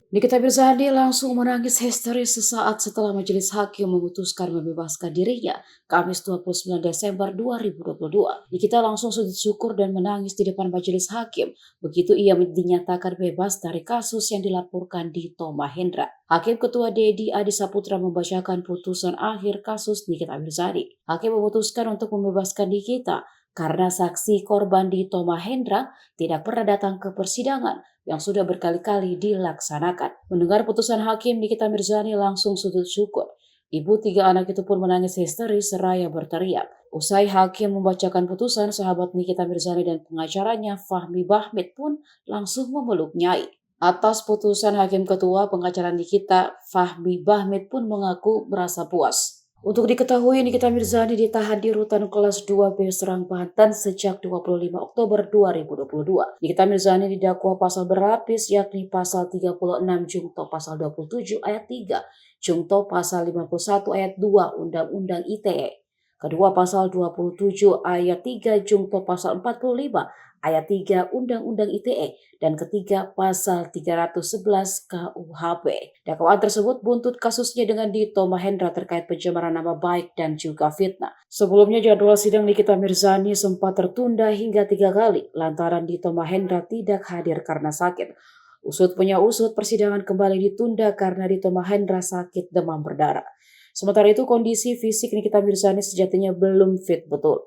Nikita Mirzani langsung menangis histeris sesaat setelah majelis hakim memutuskan membebaskan dirinya Kamis 29 Desember 2022. Nikita langsung sujud syukur dan menangis di depan majelis hakim begitu ia dinyatakan bebas dari kasus yang dilaporkan Dito Mahendra. Hakim Ketua Dedi Adi Saputra membacakan putusan akhir kasus Nikita Mirzani. Hakim memutuskan untuk membebaskan Nikita karena saksi korban Dito Mahendra tidak pernah datang ke persidangan yang sudah berkali-kali dilaksanakan. Mendengar putusan hakim, Nikita Mirzani langsung sujud syukur. Ibu tiga anak itu pun menangis histeris seraya berteriak. Usai hakim membacakan putusan, sahabat Nikita Mirzani dan pengacaranya Fahmi Bahmid pun langsung memeluk Nyai. Atas putusan hakim ketua, pengacara Nikita Fahmi Bahmid pun mengaku merasa puas. Untuk diketahui, Nikita Mirzani ditahan di rutan kelas 2B Serang, Banten sejak 25 Oktober 2022. Nikita Mirzani didakwa pasal berlapis yakni pasal 36 Jungto pasal 27 ayat 3, Jungto pasal 51 ayat 2 Undang-Undang ITE. Kedua pasal 27 ayat 3 Jungto pasal 45 ayat 3 Undang-Undang ITE, dan ketiga pasal 311 KUHP. Dakwaan tersebut buntut kasusnya dengan Dito Mahendra terkait pencemaran nama baik dan juga fitnah. Sebelumnya jadwal sidang Nikita Mirzani sempat tertunda hingga 3 kali lantaran Dito Mahendra tidak hadir karena sakit. Usut punya usut, persidangan kembali ditunda karena Dito Mahendra sakit demam berdarah. Sementara itu kondisi fisik Nikita Mirzani sejatinya belum fit betul.